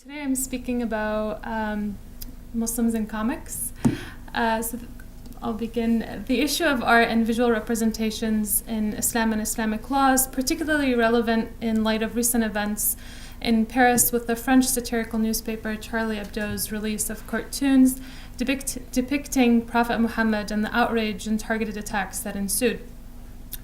Today I'm speaking about Muslims in comics. I'll begin. The issue of art and visual representations in Islam and Islamic law is particularly relevant in light of recent events in Paris with the French satirical newspaper Charlie Hebdo's release of cartoons depicting Prophet Muhammad and the outrage and targeted attacks that ensued.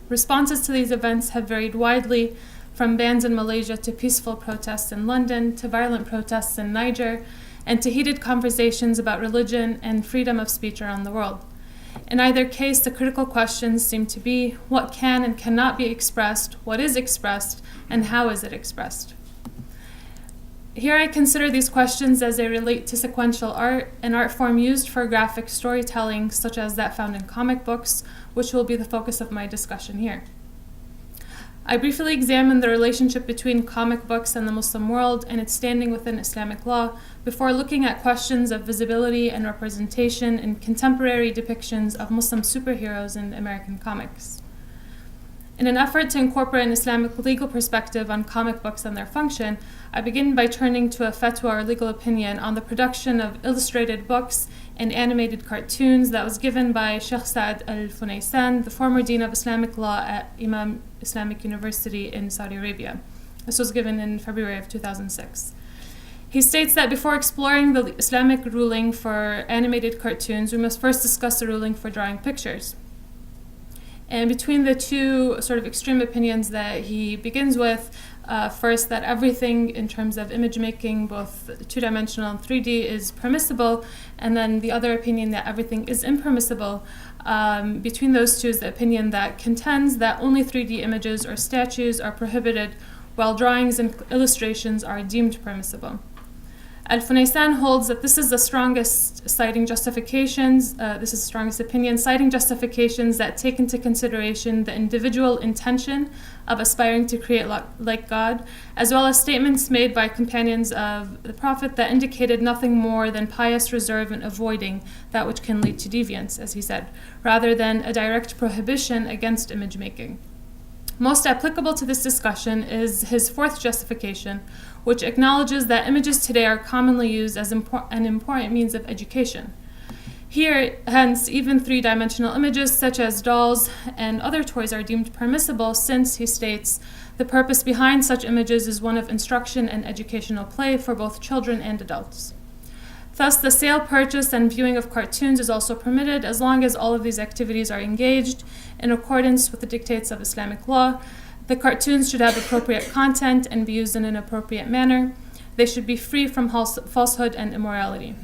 Responses to these events have varied widely, from bans in Malaysia to peaceful protests in London to violent protests in Niger, and to heated conversations about religion and freedom of speech around the world. In either case, the critical questions seem to be what can and cannot be expressed, what is expressed, and how is it expressed. Here I consider these questions as they relate to sequential art, an art form used for graphic storytelling such as that found in comic books, which will be the focus of my discussion here. I briefly examined the relationship between comic books and the Muslim world and its standing within Islamic law before looking at questions of visibility and representation in contemporary depictions of Muslim superheroes in American comics. In an effort to incorporate an Islamic legal perspective on comic books and their function, I begin by turning to a fatwa or legal opinion on the production of illustrated books and animated cartoons that was given by Sheikh Saad al-Funaisan, the former dean of Islamic law at Imam Islamic University in Saudi Arabia. This was given in February of 2006. He states that before exploring the Islamic ruling for animated cartoons, we must first discuss the ruling for drawing pictures. And between the two sort of extreme opinions that he begins with, first, that everything in terms of image making, both two-dimensional and 3D, is permissible, and then the other opinion that everything is impermissible. Between those two is the opinion that contends that only 3D images or statues are prohibited, while drawings and illustrations are deemed permissible. Al-Funaisan holds that this is the strongest citing justifications, this is the strongest opinion, citing justifications that take into consideration the individual intention of aspiring to create like God, as well as statements made by companions of the Prophet that indicated nothing more than pious reserve and avoiding that which can lead to deviance, as he said, rather than a direct prohibition against image making. Most applicable to this discussion is his fourth justification, which acknowledges that images today are commonly used as an important means of education. Here, hence, even three-dimensional images such as dolls and other toys are deemed permissible since, he states, the purpose behind such images is one of instruction and educational play for both children and adults. Thus, the sale, purchase, and viewing of cartoons is also permitted as long as all of these activities are engaged in accordance with the dictates of Islamic law. The cartoons should have appropriate content and be used in an appropriate manner. They should be free from falsehood and immorality.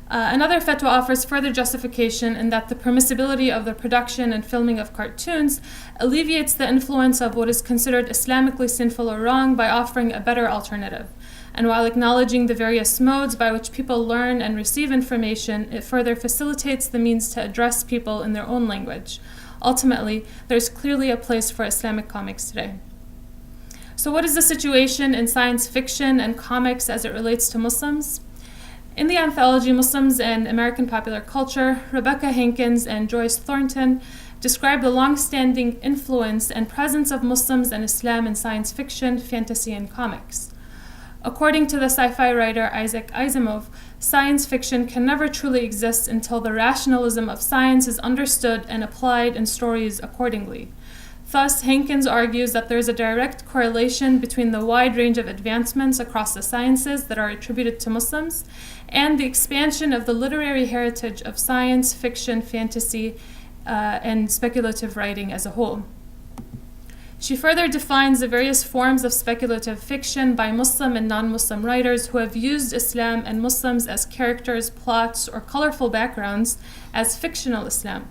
Another fatwa offers further justification in that the permissibility of the production and filming of cartoons alleviates the influence of what is considered Islamically sinful or wrong by offering a better alternative. And while acknowledging the various modes by which people learn and receive information, it further facilitates the means to address people in their own language. Ultimately, there's clearly a place for Islamic comics today. So what is the situation in science fiction and comics as it relates to Muslims? In the anthology Muslims and American Popular Culture, Rebecca Hankins and Joyce Thornton describe the long-standing influence and presence of Muslims and Islam in science fiction, fantasy, and comics. According to the sci-fi writer Isaac Asimov, science fiction can never truly exist until the rationalism of science is understood and applied in stories accordingly. Thus, Hankins argues that there is a direct correlation between the wide range of advancements across the sciences that are attributed to Muslims and the expansion of the literary heritage of science, fiction, fantasy, and speculative writing as a whole. She further defines the various forms of speculative fiction by Muslim and non-Muslim writers who have used Islam and Muslims as characters, plots, or colorful backgrounds as fictional Islam.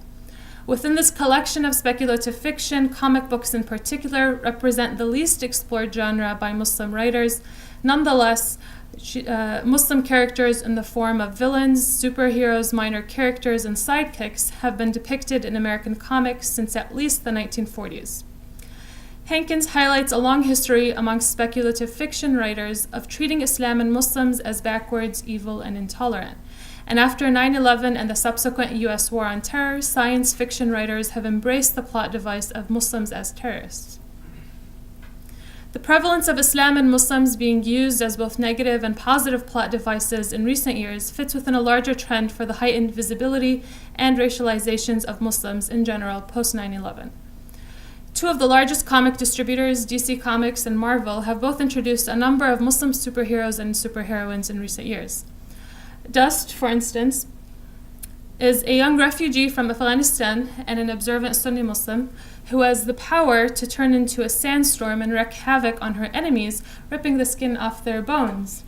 Within this collection of speculative fiction, comic books in particular represent the least explored genre by Muslim writers. Nonetheless, Muslim characters in the form of villains, superheroes, minor characters, and sidekicks have been depicted in American comics since at least the 1940s. Hankins highlights a long history amongst speculative fiction writers of treating Islam and Muslims as backwards, evil, and intolerant. And after 9/11 and the subsequent U.S. war on terror, science fiction writers have embraced the plot device of Muslims as terrorists. The prevalence of Islam and Muslims being used as both negative and positive plot devices in recent years fits within a larger trend for the heightened visibility and racializations of Muslims in general post 9/11. Two of the largest comic distributors, DC Comics and Marvel, have both introduced a number of Muslim superheroes and superheroines in recent years. Dust, for instance, is a young refugee from Afghanistan and an observant Sunni Muslim who has the power to turn into a sandstorm and wreak havoc on her enemies, ripping the skin off their bones.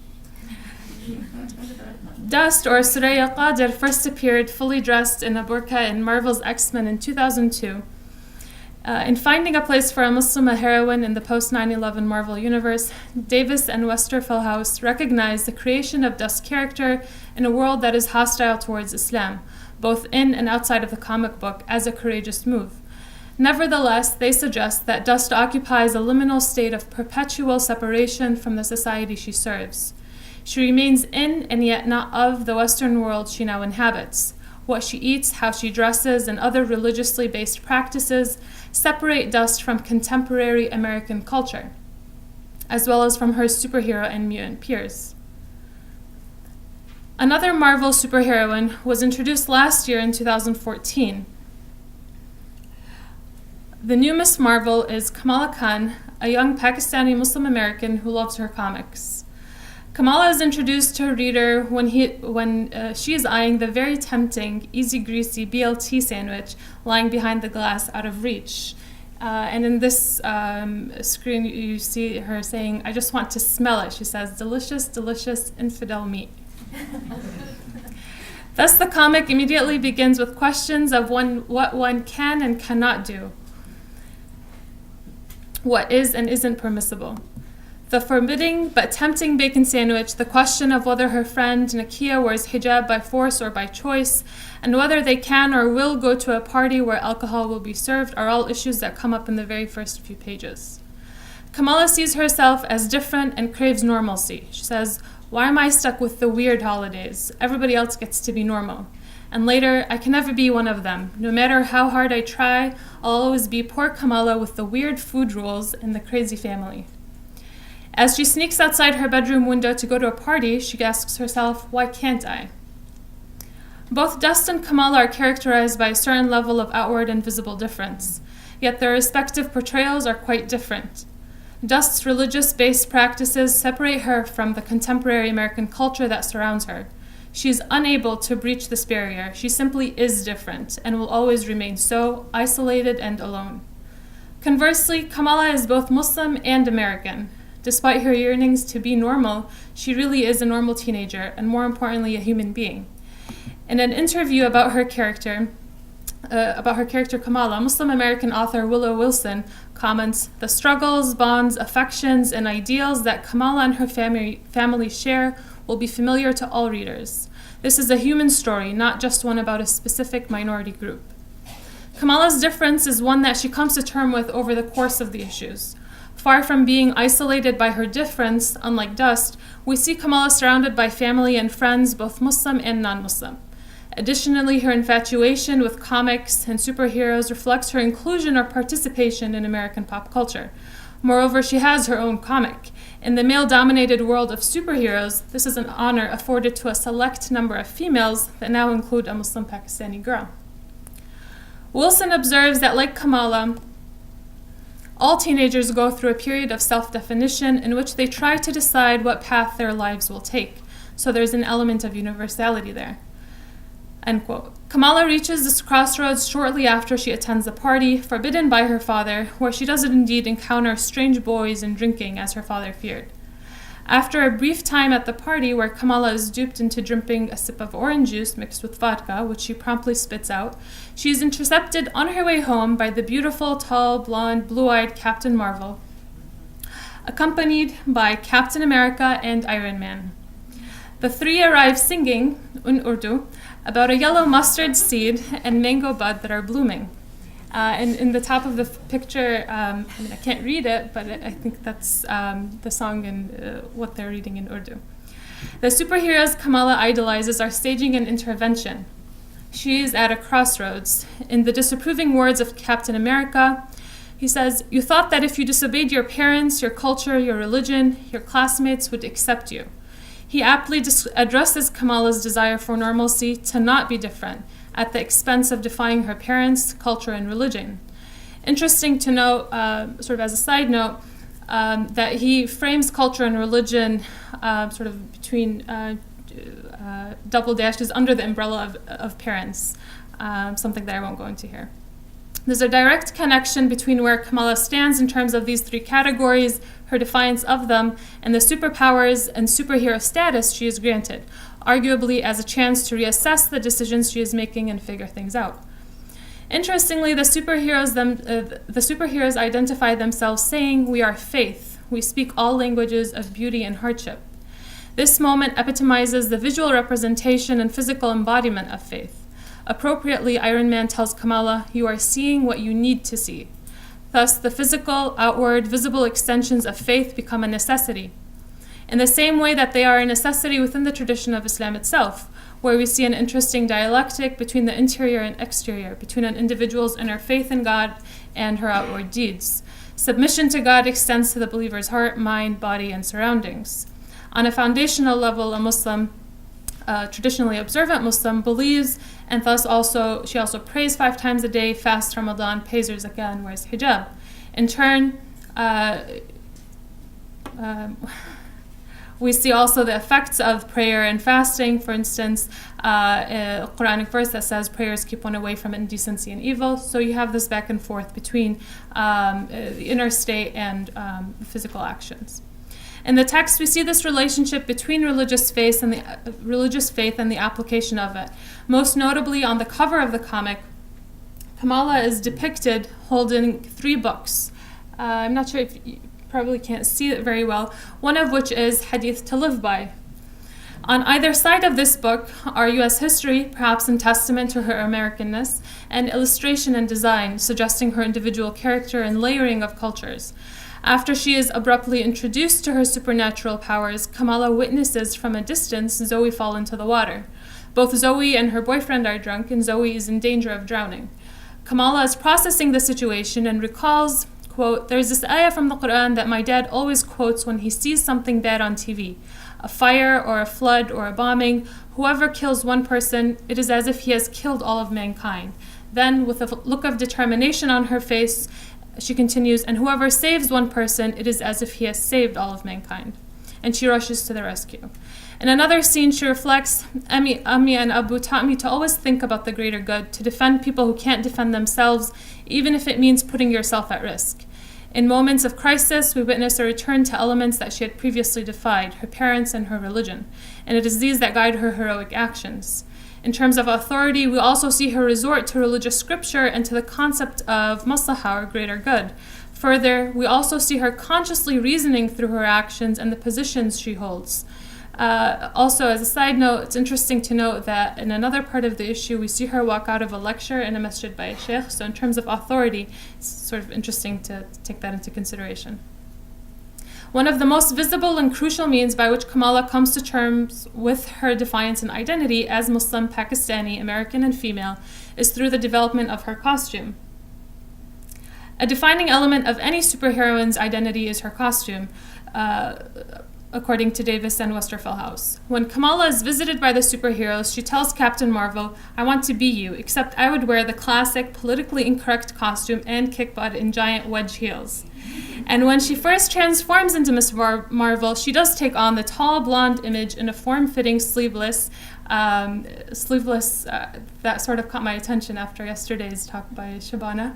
Dust, or Suraya Qadir, first appeared fully dressed in a burqa in Marvel's X-Men in 2002. In finding a place for a Muslim heroine in the post-9/11 Marvel universe, Davis and Westerfeld House recognized the creation of Dust's character in a world that is hostile towards Islam, both in and outside of the comic book, as a courageous move. Nevertheless, they suggest that Dust occupies a liminal state of perpetual separation from the society she serves. She remains in and yet not of the Western world she now inhabits. What she eats, how she dresses, and other religiously based practices separate Dust from contemporary American culture, as well as from her superhero and mutant peers. Another Marvel superheroine was introduced last year in 2014. The new Miss Marvel is Kamala Khan, a young Pakistani Muslim American who loves her comics. Kamala is introduced to her reader when she is eyeing the very tempting, easy greasy BLT sandwich lying behind the glass out of reach. And in this screen, you see her saying, "I just want to smell it." She says, "Delicious, delicious infidel meat." Thus, the comic immediately begins with questions of what one can and cannot do, what is and isn't permissible. The forbidding but tempting bacon sandwich, the question of whether her friend Nakia wears hijab by force or by choice, and whether they can or will go to a party where alcohol will be served are all issues that come up in the very first few pages. Kamala sees herself as different and craves normalcy. She says, "Why am I stuck with the weird holidays? Everybody else gets to be normal." And later, "I can never be one of them. No matter how hard I try, I'll always be poor Kamala with the weird food rules and the crazy family." As she sneaks outside her bedroom window to go to a party, she asks herself, "Why can't I?" Both Dust and Kamala are characterized by a certain level of outward and visible difference, yet their respective portrayals are quite different. Dust's religious-based practices separate her from the contemporary American culture that surrounds her. She is unable to breach this barrier. She simply is different and will always remain so, isolated and alone. Conversely, Kamala is both Muslim and American. Despite her yearnings to be normal, she really is a normal teenager and, more importantly, a human being. In an interview about her character Kamala, Muslim American author Willow Wilson comments, "The struggles, bonds, affections, and ideals that Kamala and her family share will be familiar to all readers. This is a human story, not just one about a specific minority group." Kamala's difference is one that she comes to terms with over the course of the issues. Far from being isolated by her difference, unlike Dust, we see Kamala surrounded by family and friends, both Muslim and non-Muslim. Additionally, her infatuation with comics and superheroes reflects her inclusion or participation in American pop culture. Moreover, she has her own comic. In the male-dominated world of superheroes, this is an honor afforded to a select number of females that now include a Muslim Pakistani girl. Wilson observes that, like Kamala, all teenagers go through a period of self-definition in which they try to decide what path their lives will take. So there's an element of universality there. End quote. Kamala reaches this crossroads shortly after she attends a party, forbidden by her father, where she does indeed encounter strange boys and drinking as her father feared. After a brief time at the party where Kamala is duped into drinking a sip of orange juice mixed with vodka, which she promptly spits out, she is intercepted on her way home by the beautiful, tall, blonde, blue-eyed Captain Marvel, accompanied by Captain America and Iron Man. The three arrive singing, in Urdu, about a yellow mustard seed and mango bud that are blooming. And in the top of the picture, I can't read it, but I think that's the song and what they're reading in Urdu. The superheroes Kamala idolizes are staging an intervention. She is at a crossroads. In the disapproving words of Captain America, He says, "You thought that if you disobeyed your parents, your culture, your religion, your classmates would accept you." He aptly addresses Kamala's desire for normalcy to not be different, at the expense of defying her parents, culture, and religion. Interesting to note, sort of as a side note, that he frames culture and religion sort of between double dashes under the umbrella of parents, something that I won't go into here. There's a direct connection between where Kamala stands in terms of these three categories, her defiance of them, and the superpowers and superhero status she is granted, arguably as a chance to reassess the decisions she is making and figure things out. Interestingly, the superheroes identify themselves saying, "We are faith. We speak all languages of beauty and hardship." This moment epitomizes the visual representation and physical embodiment of faith. Appropriately, Iron Man tells Kamala, "You are seeing what you need to see." Thus, the physical, outward, visible extensions of faith become a necessity. In the same way that they are a necessity within the tradition of Islam itself, where we see an interesting dialectic between the interior and exterior, between an individual's inner faith in God and her outward deeds. Submission to God extends to the believer's heart, mind, body, and surroundings. On a foundational level, a Muslim, traditionally observant Muslim, believes, and thus she also prays 5 times a day, fasts Ramadan, pays her zakah, and wears hijab. In turn, we see also the effects of prayer and fasting. For instance, a Quranic verse that says prayers keep one away from indecency and evil. So you have this back and forth between the inner state and physical actions. In the text, we see this relationship between religious faith and the application of it. Most notably, on the cover of the comic, Kamala is depicted holding 3 books. I'm not sure if you probably can't see it very well, one of which is Hadith to Live By. On either side of this book are U.S. history, perhaps in testament to her Americanness, and illustration and design, suggesting her individual character and layering of cultures. After she is abruptly introduced to her supernatural powers, Kamala witnesses from a distance Zoe fall into the water. Both Zoe and her boyfriend are drunk, and Zoe is in danger of drowning. Kamala is processing the situation and recalls, quote, "There's this ayah from the Quran that my dad always quotes when he sees something bad on TV. A fire or a flood or a bombing, whoever kills one person, it is as if he has killed all of mankind." Then, with a look of determination on her face, she continues, "And whoever saves one person, it is as if he has saved all of mankind." And she rushes to the rescue. In another scene, she reflects, Ammi and Abu taught me to always think about the greater good, to defend people who can't defend themselves, even if it means putting yourself at risk. In moments of crisis, we witness a return to elements that she had previously defied, her parents and her religion, and it is these that guide her heroic actions. In terms of authority, we also see her resort to religious scripture and to the concept of maslahah, or greater good. Further, we also see her consciously reasoning through her actions and the positions she holds. Also, as a side note, it's interesting to note that in another part of the issue, we see her walk out of a lecture in a masjid by a sheikh. So in terms of authority, it's sort of interesting to take that into consideration. One of the most visible and crucial means by which Kamala comes to terms with her defiance and identity as Muslim, Pakistani, American, and female is through the development of her costume. A defining element of any superheroine's identity is her costume, according to Davis and Westerfeld House. When Kamala is visited by the superheroes, she tells Captain Marvel, "I want to be you, except I would wear the classic, politically incorrect costume and kick butt in giant wedge heels." And when she first transforms into Miss Marvel, she does take on the tall blonde image in a form-fitting sleeveless, that sort of caught my attention after yesterday's talk by Shabana,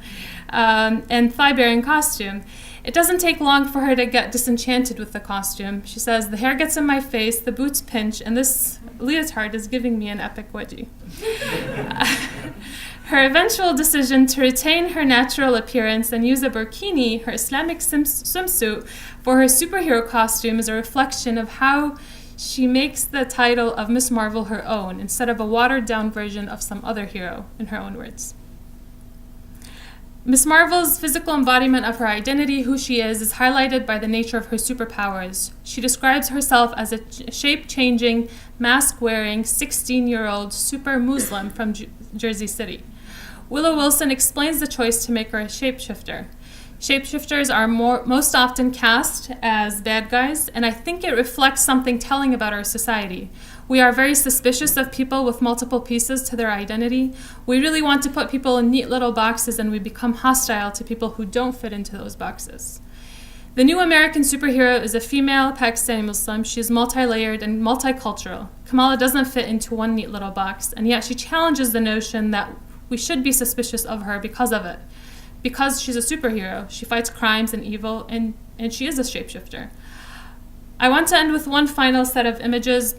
and thigh-bearing costume. It doesn't take long for her to get disenchanted with the costume. She says, "The hair gets in my face, the boots pinch, and this leotard is giving me an epic wedgie." Her eventual decision to retain her natural appearance and use a burkini, her Islamic swimsuit, for her superhero costume is a reflection of how she makes the title of Miss Marvel her own, instead of a watered-down version of some other hero, in her own words. Miss Marvel's physical embodiment of her identity, who she is highlighted by the nature of her superpowers. She describes herself as a shape-changing, mask-wearing, 16-year-old super Muslim from Jersey City. Willow Wilson explains the choice to make her a shapeshifter. Shapeshifters are most often cast as bad guys, and I think it reflects something telling about our society. We are very suspicious of people with multiple pieces to their identity. We really want to put people in neat little boxes, and we become hostile to people who don't fit into those boxes. The new American superhero is a female Pakistani Muslim. She is multi-layered and multicultural. Kamala doesn't fit into one neat little box, and yet she challenges the notion that we should be suspicious of her because of it. Because she's a superhero, she fights crimes and evil, and she is a shapeshifter. I want to end with one final set of images.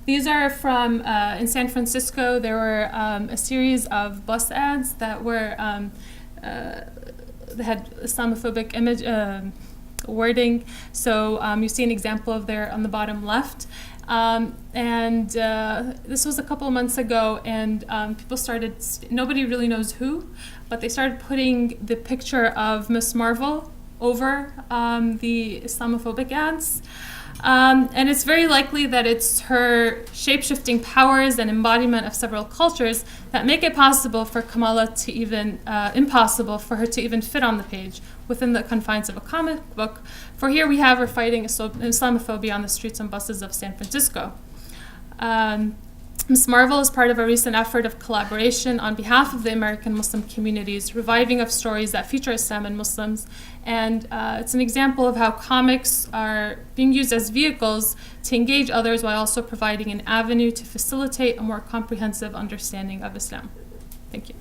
These are from in San Francisco. There were a series of bus ads that were they had Islamophobic image wording. So you see an example of there on the bottom left. This was a couple of months ago, and people started, nobody really knows who, but they started putting the picture of Miss Marvel over the Islamophobic ads. And it's very likely that it's her shape-shifting powers and embodiment of several cultures that make it possible for Kamala to even, impossible for her to even fit on the page within the confines of a comic book. For here we have her fighting Islamophobia on the streets and buses of San Francisco. Ms. Marvel is part of a recent effort of collaboration on behalf of the American Muslim communities, reviving of stories that feature Islam and Muslims. And it's an example of how comics are being used as vehicles to engage others while also providing an avenue to facilitate a more comprehensive understanding of Islam. Thank you.